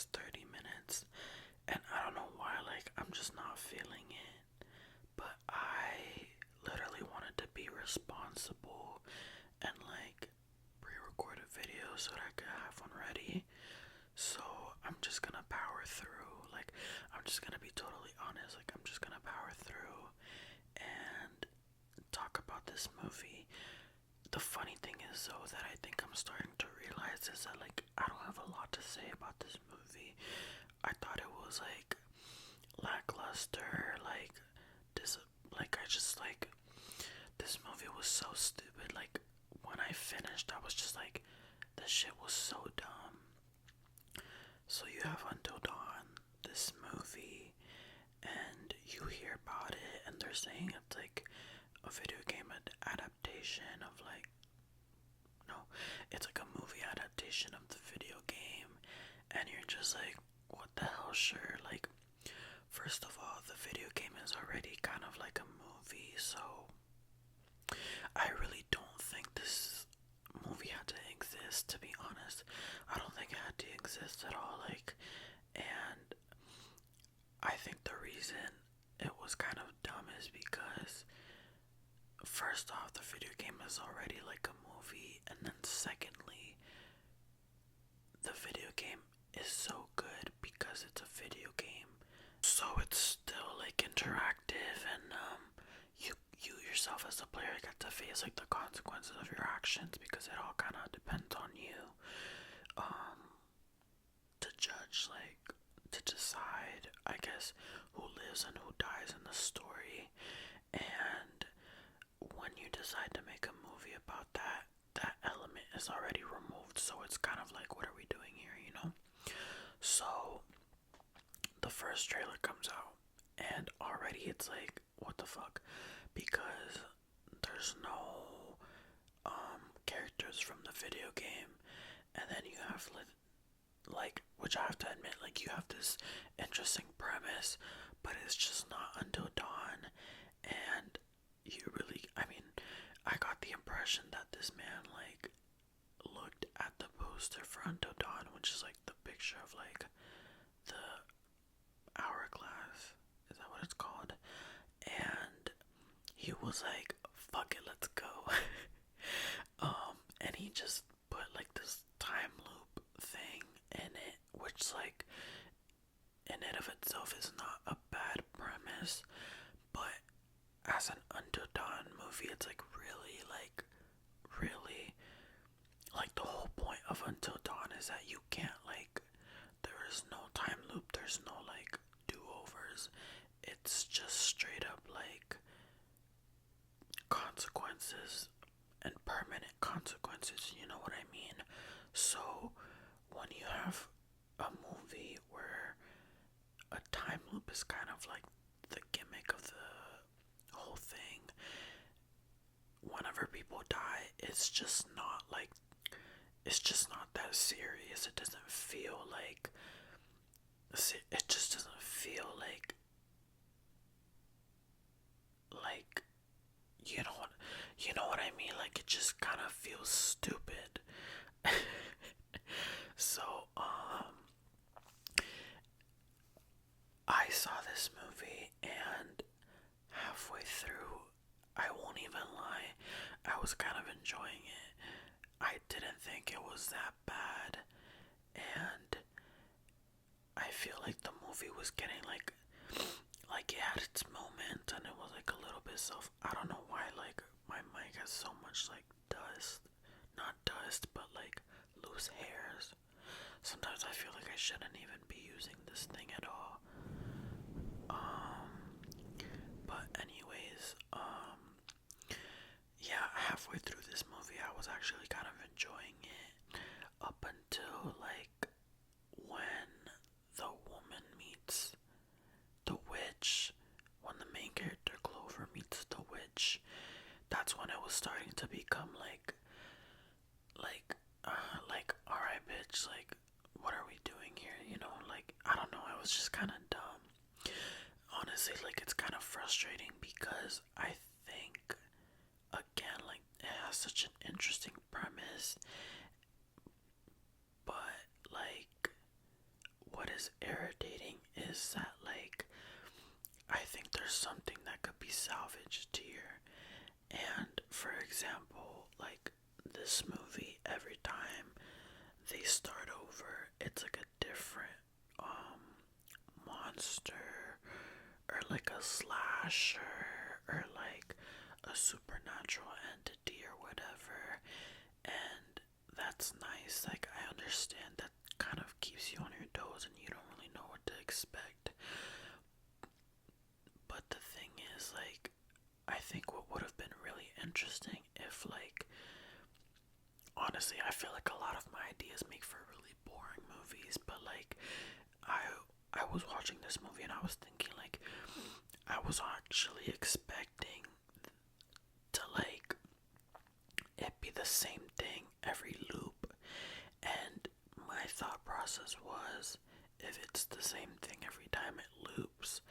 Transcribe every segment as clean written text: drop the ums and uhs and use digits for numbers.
past 30 minutes, and I don't know why, like, I'm just not feeling it. But I literally wanted to be responsible and, like, pre record a video so that I could have one ready. So I'm just gonna power through. Like, I'm just gonna be totally honest. Like, I'm just gonna power through and talk about this movie. The funny thing is, though, that I think I'm starting to realize is that, like, I don't have a lot to say about this movie. I thought it was, like, lackluster, like, this, like, I just, like, this movie was so stupid. Like, when I finished, I was just like, this shit was so dumb. So you have Until Dawn, this movie, and you hear about it, and they're saying it's like a video game adaptation of, like, no, it's like a movie adaptation of the video game, and you're just like, what the hell, sure. Like, first of all, the video game is already kind of like a movie, so I really don't think this movie had to exist, to be honest. I don't think it had to exist at all, like, and I think the reason it was kind of dumb is because, first off, the video game is already like a movie, and then secondly, the video game is so good because it's a video game. So it's still, like, interactive, and you yourself as a player get to face, like, the consequences of your actions, because it all kind of depends on you to judge, like, to decide, I guess, who lives and who dies in the story. And when you decide to make a movie about that, that element is already removed, so it's kind of like, what are we doing here, you know? So the first trailer comes out, and already it's like, what the fuck? Because there's no characters from the video game, and then you have, like, which I have to admit, like, you have this interesting premise, but it's just not Until Dawn. And you really, I mean, I got the impression that this man, like, looked at the poster for Until Dawn, which is like the picture of, like, the hourglass, is that what it's called? And he was like, fuck it, let's go. And he just put, like, this time loop thing in it, which, like, in and of itself is not a bad premise, but as an Until Dawn movie, it's like really, like, the whole point of Until Dawn is that you can't, like, there is no time loop, there's no, like, do-overs. It's just straight up, like, consequences and permanent consequences, you know what I mean? So when you have a movie where a time loop is kind of like the gimmick of the whole thing, whenever people die, it's just not, like, it's just not that serious. It doesn't feel like, it just doesn't feel like you know what I mean? Like, it just kind of feels stupid. So, I saw this movie, and halfway through, I won't even lie, I was kind of enjoying it. I didn't think it was that bad, and I feel like the movie was getting, like, it had its moment, and it was, like, a little bit I don't know why, like, my mic has so much, like, dust. Not dust, but, like, loose hairs. Sometimes I feel like I shouldn't even be using this thing at all. But anyways, yeah, halfway through this movie, I was actually kind of enjoying it up until, like, when the woman meets the witch, when the main character Clover meets the witch. That's when it was starting to become alright, bitch, like, what are we doing here, you know? Like, I don't know, it was just kind of dumb. Honestly, like, it's kind of frustrating because I think, again, like, it has such an interesting premise, but, like, is irritating is that, like, I think there's something that could be salvaged here. And for example, like this movie, every time they start over, it's like a different monster, or like a slasher, or like a supernatural entity or whatever. And that's nice. Like, I understand that kind of keeps you on your toes and you don't really know what to expect. But the thing is, like, I think what would have been really interesting if, like, honestly, I feel like a lot of my ideas make for really boring movies, but like, I was watching this movie and I was thinking, like, I was actually expecting to, like, it be the same thing every loop. And my thought process was, if it's the same thing every time it loops,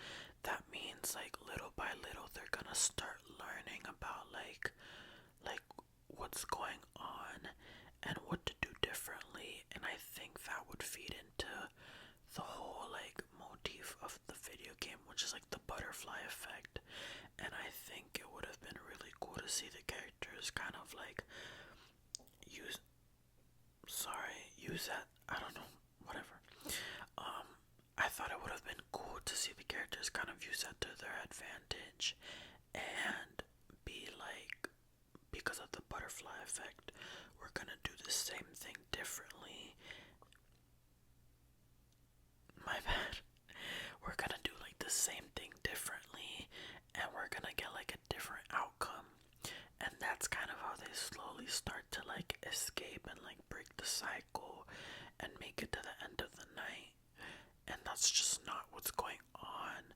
that means, like, little by little they're gonna start learning about like what's going on and what to do differently. And I think that would feed into the whole, like, motif of the video game, which is like the butterfly effect. And I think it would have been really cool to see the characters kind of like use that, I don't know, whatever. I thought it would have been cool to see the characters kind of use that to their advantage and be like, because of the butterfly effect, we're gonna do the same thing differently. My bad. We're gonna do like the same thing differently, and we're gonna get like a different outcome. And that's kind of how they slowly start to like escape and like break the cycle and make it to the end of the night. And that's just not what's going on.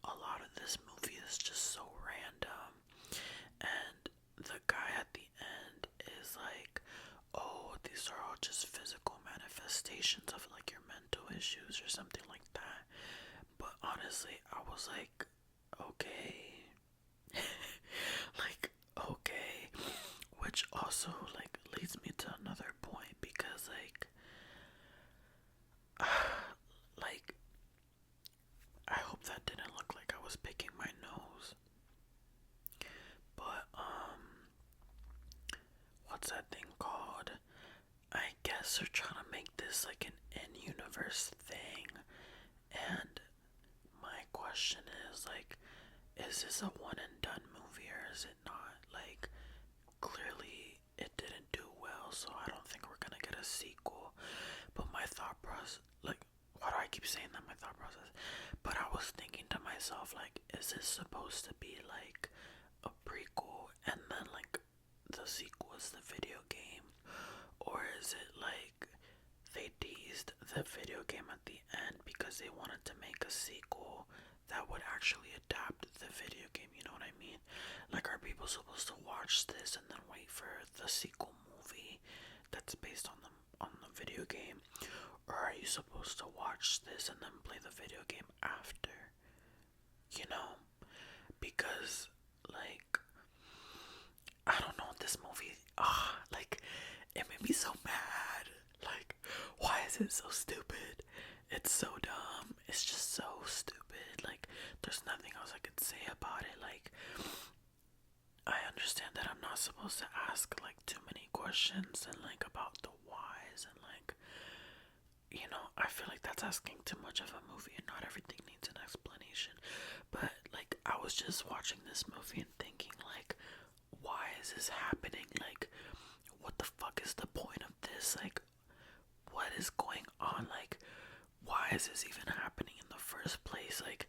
A lot of this movie is just so random. And the guy at the end is like, oh, these are all just physical manifestations of like your mental issues or something like that. But honestly, I was like, okay. Like, okay. Which also like leads me to another point, because like, I hope that didn't look like I was picking my nose. But what's that thing called? I guess they're trying to make this like an in-universe thing. And my question is, like, is this a one and done movie or is it not? Like, clearly it didn't do well, so I don't think we're gonna get a sequel. But my thought process, like, why do I keep saying that, my thought process? But I was thinking to myself, like, is this supposed to be like a prequel and then like the sequel is the video game? Or is it like they teased the video game at the end because they wanted to make a sequel that would actually adapt the video game, you know what I mean? Like, are people supposed to watch this and then wait for the sequel movie that's based on the video game? Or are you supposed to watch this and then play the video game after? You know? Because, like, I don't know, this movie, like, it made me so mad. Like, why is it so stupid? It's so dumb. It's just so stupid. Like, there's nothing else I could say about it. Like, I understand that I'm not supposed to ask, like, too many questions and, like, about the whys and, like, you know, I feel like that's asking too much of a movie and not everything needs an explanation. But, like, I was just watching this movie and thinking, like, why is this happening? Like, what the fuck is the point of this? Like, what is going on? Like, why is this even happening in the first place? Like,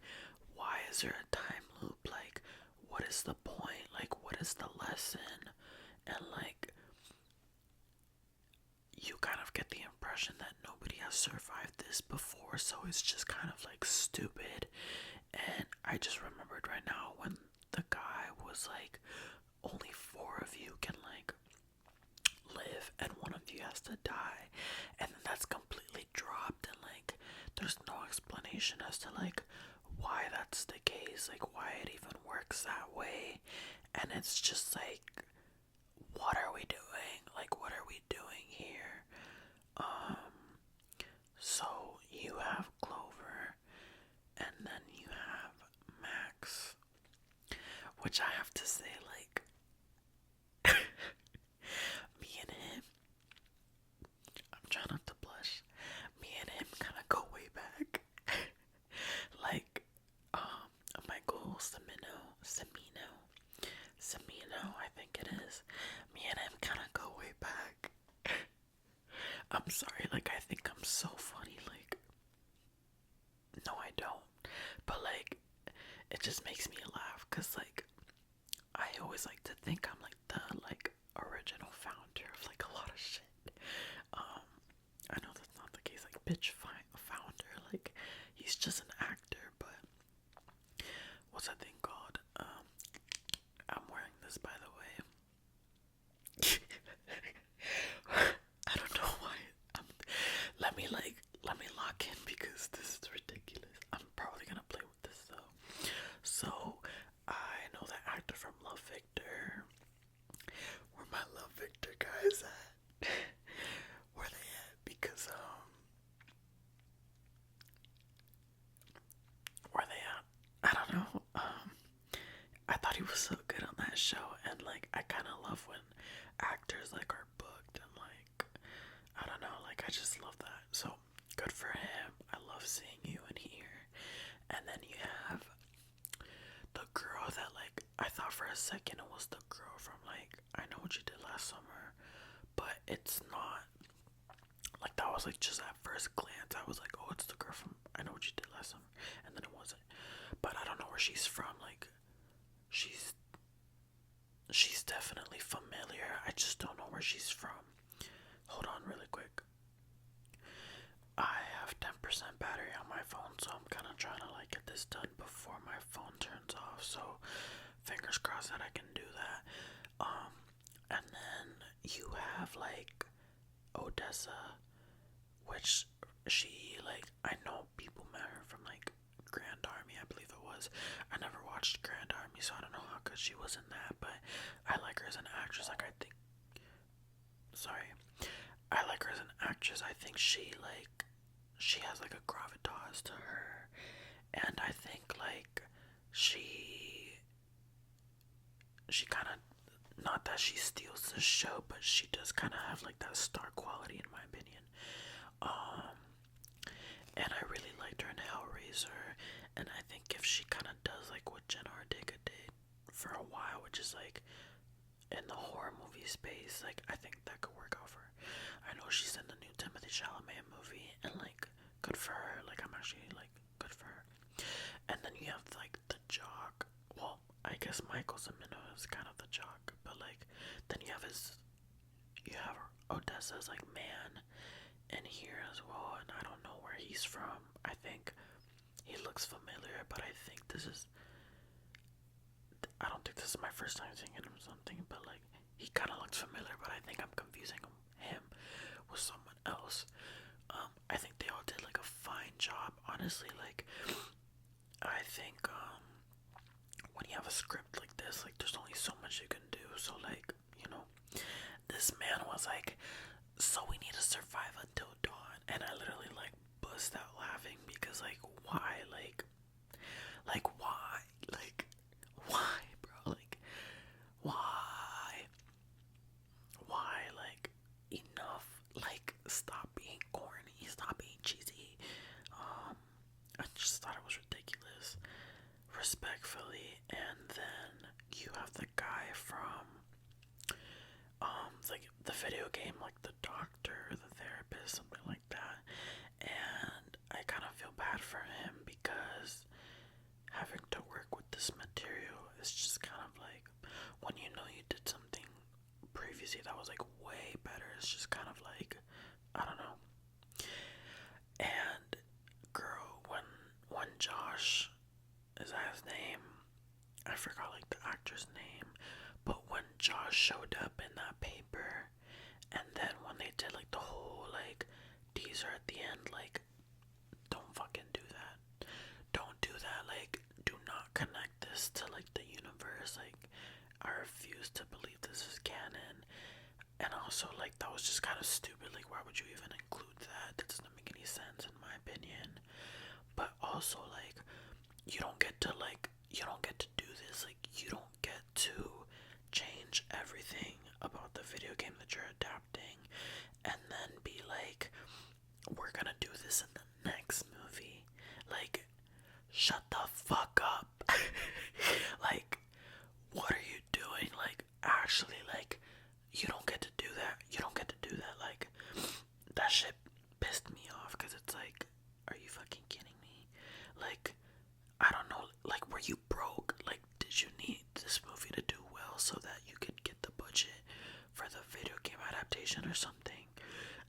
why is there a time loop? Like, what is the point? Like, what is the lesson? And, like, you kind of get the impression that nobody has survived this before, so it's just kind of like stupid. And I just remembered right now when the guy was like, only 4 of you can like live and 1 of you has to die, and then that's completely dropped, and like there's no explanation as to like why that's the case, like why it even works that way. And it's just like, what are we doing? Like, what are we doing here? So you have Chloe I'm sorry, like, I think I'm so funny, like, no, I don't, but, like, it just makes me laugh, because, like, I always like to think I'm, like, the, like, original founder of, like, a lot of shit. Um, I know that's not the case, like, bitch, founder, like, he's just an actor, but, what's that thing called? I'm wearing this, by the way. I don't know why. Let me lock in because this is ridiculous. I'm probably gonna play with this though. So I know that actor from Love Victor. Where my Love Victor guys at? Where they at? Because where they at? I don't know. I thought he was so good on that show, and like I kind of love when actors like are booked and like I don't know, like I just love that. So good for him. I love seeing you in here. And then you have the girl that like I thought for a second it was the girl from like I Know What You Did Last Summer, but it's not. Like that was like just at first glance I was like, oh, it's the girl from I Know What You Did Last Summer, and then it wasn't. But I don't know where she's from. Like she's definitely familiar. I just don't know where she's from. Hold on really quick. I have 10% battery on my phone, so I'm kind of trying to like get this done before my phone turns off. So fingers crossed that I can do that. And then you have like Odessa, which she like I know people met her from like Grand Army, I believe it was. I never watched Grand Army, so I don't know how good she was in that, but I like her as an actress. Like I like her as an actress. I think she has like a gravitas to her, and I think like she kind of, not that she steals the show, but she does kind of have like that star quality in my opinion. And I really liked her in Hellraiser, and I think if she kind of does like what Jenna Ortega did for a while, which is like in the horror movie space, like I think that could work out for her. I know she's in the new Timothy Chalamet movie, and like good for her. Like I'm actually like good for her. And then you have like the jock. Well, I guess Michael Cimino is kind of the jock, but like then you have Odessa's like man in here as well, and I don't know where he's from. I think he looks familiar, but I don't think this is my first time seeing him or something, but like he kind of looks familiar, but I think I'm confusing him with someone else. I think they all did like a fine job, honestly. Like I think when you have a script like this, like there's only so much you can do. So like this man was like, so we need to survive until dawn, and I literally like bust out laughing because like why, like why, like why, bro, like why, like enough, like stop being corny, stop being cheesy. I just thought it was ridiculous, respectfully. And then you have the guy from like the video game, like the doctor, the therapist, something like that. And I kind of feel bad for him because having to work with this material is just kind of like when you know you did something previously that was like way better, it's just kind of like I don't know. And girl, when Josh, is that his name? I forgot like the actor's name, but when Josh showed up in that paper, and then when they did like the whole like teaser at the end, like don't fucking do that. Don't do that. Like do not connect this to like the universe. Like I refuse to believe this is canon. And also like that was just kind of stupid. Like why would you even include that? That doesn't make any sense in my opinion. But also like you don't get to do this. Like you don't get to change everything about the video game that you're adapting and then be like, we're gonna do this in the next movie. Like shut the fuck up. Like what are you doing? Like actually, like you don't get to do that. Like that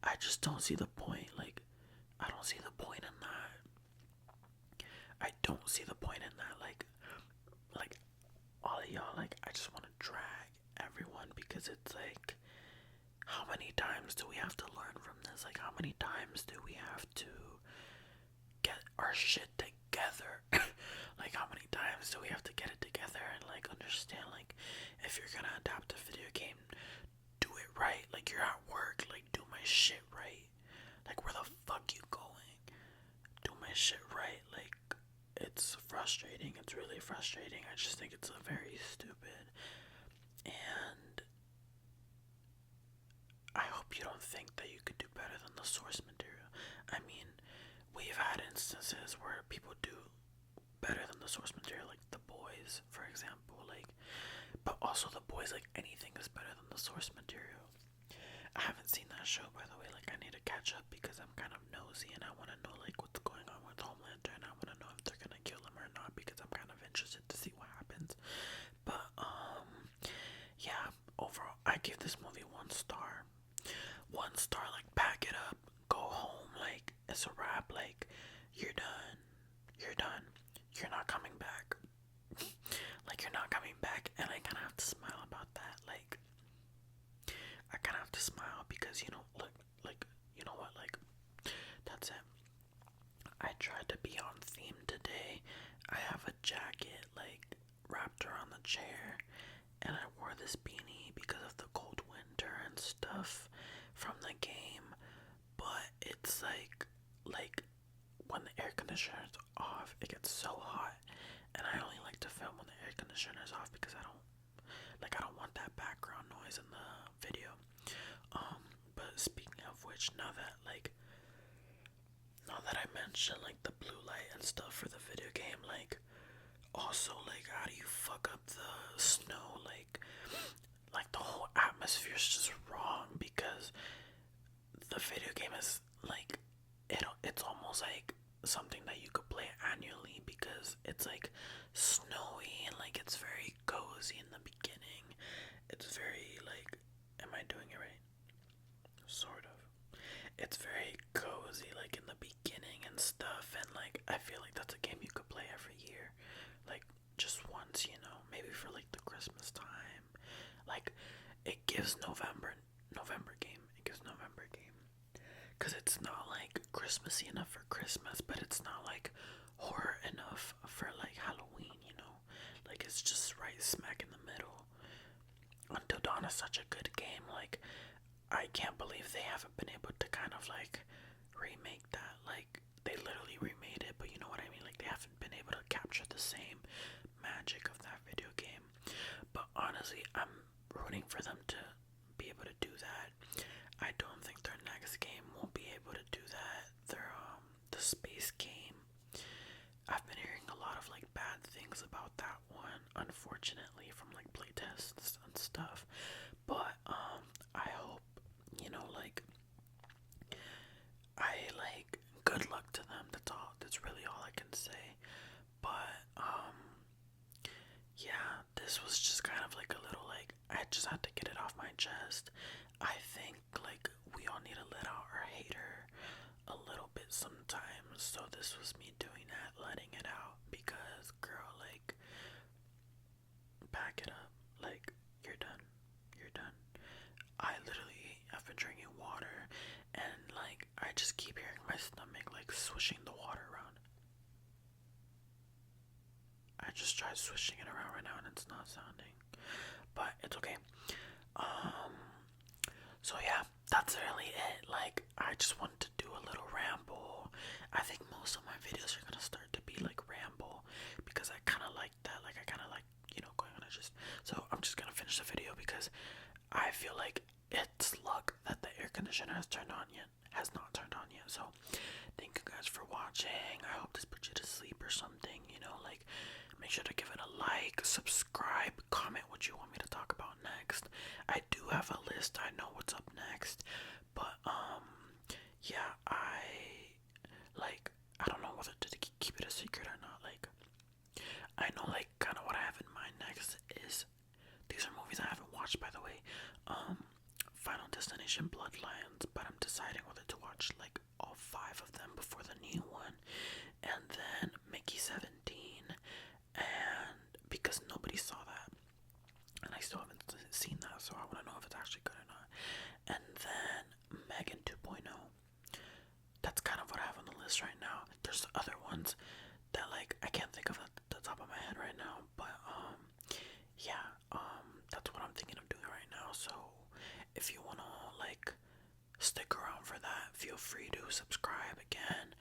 I just don't see the point. Like, I don't see the point in that. I don't see the point in that. Like all of y'all, like, I just want to drag everyone because it's like, how many times do we have to learn from this? Like, how many times do we have to get our shit together? Like, how many times do we have to get it together and, like, understand, like, if you're gonna adapt a video game, do it right. Like, you're at work, like, do my shit right. Like, where the fuck you going? Do my shit right. Like, it's frustrating. It's really frustrating. I just think it's a very stupid. And I hope you don't think that you could do better than the source material. I mean, we've had instances where people do better than the source material, like The Boys, for example. Like, but also The Boys, like, anything is better than the source material. I haven't seen that show, by the way. Like, I need to catch up because I'm kind of nosy and I want to know, like, what's going on with Homelander, and I want to know if they're gonna kill him or not because I'm kind of interested to see what happens. But yeah, overall, I give this movie 1 star. 1 star, like, pack it up, go home, like, it's a wrap, like, you're done. You're done. You're not coming back. Like, you're not coming back, and I kind of have to smile about that. Like, I kind of have to smile because, you know, look, like, you know what, like, that's it. I tried to be on theme today. I have a jacket, like, wrapped around the chair, and I wore this beanie because of the cold winter and stuff from the game. But it's like when the air conditioner is off, it gets so hot, and I only like to film when the air conditioner is off because I don't want that background noise in the video. But speaking of which, now that I mentioned, like, the blue light and stuff for the video game, like, also, like, how do you fuck up the snow? Like the whole atmosphere is just wrong because the video game is like, it's almost like something that you could play annually because it's like snowy and, like, it's very cozy in the beginning. It's very, like, am I doing it right? Sort of. It's very cozy, like, in the beginning and stuff, and, like, I feel like that's a game you could play every year, like, just once, you know, maybe for, like, the Christmas time. Like, it gives November game. It gives November game, because it's not, like, Christmassy enough for Christmas, but it's not, like, horror enough for, like, Halloween, you know? Like, it's just right smack in the middle. Until Dawn is such a good game, like, I can't believe they haven't been able to kind of, like, remake that. Like, they literally remade it, but you know what I mean? Like, they haven't been able to capture the same magic of that video game. But honestly, I'm rooting for them to be able to do that. I don't think their next game will be able to do that. The space game, I've been hearing a lot of, like, bad things about that one, unfortunately, from, like, playtests and stuff. But I hope, you know, like, good luck to them. That's really all I can say. But yeah, this was just kind of like a little, like, I just had to get it off my chest. I think, like, we all need to let out our hater a little bit sometimes. So this was me doing that, letting it out, because, girl, like, pack it up. Like, you're done. You're done. I literally have been drinking water, and, like, I just keep hearing my stomach, like, swishing the water around. I just tried swishing it around right now and it's not sounding, but it's okay. So yeah, that's really it. Like, I just wanted to do a little ramble. I think most of my videos are gonna start to be like ramble because I kind of like that. Like, I kind of like, you know, going on so I'm just gonna finish the video because I feel like it's luck that the air conditioner has not turned on yet. So thank you guys for watching. I hope this put you to sleep or something, you know. Like, make sure to give it a like, subscribe, comment what you want me to talk about next. I do have a list. I know what's up next. But yeah, I don't know whether to keep it a secret or not. Like, I know, like, kind of what I have in mind next is, these are movies I haven't watched, by the way. Final Destination Bloodlines, but I'm deciding whether to watch like all 5 of them before the new one, and then Mickey 17, and because nobody saw that, and I still haven't seen that, so I want to know if it's actually good or not. And then Megan 2.0. That's kind of what I have on the list right now. There's other ones that like I can't think of at the top of my head right now, but yeah, that's what I'm thinking of doing right now. So if you wanna like stick around for that, feel free to subscribe again,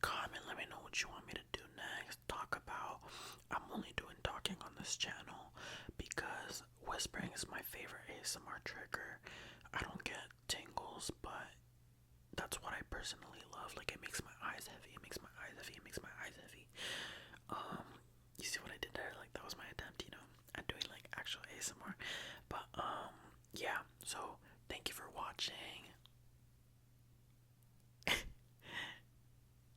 comment, let me know what you want me to do next, talk about. I'm only doing talking on this channel because whispering is my favorite ASMR trigger. I don't get tingles, but that's what I personally love. Like, it makes my eyes heavy, it makes my eyes heavy, it makes my eyes heavy.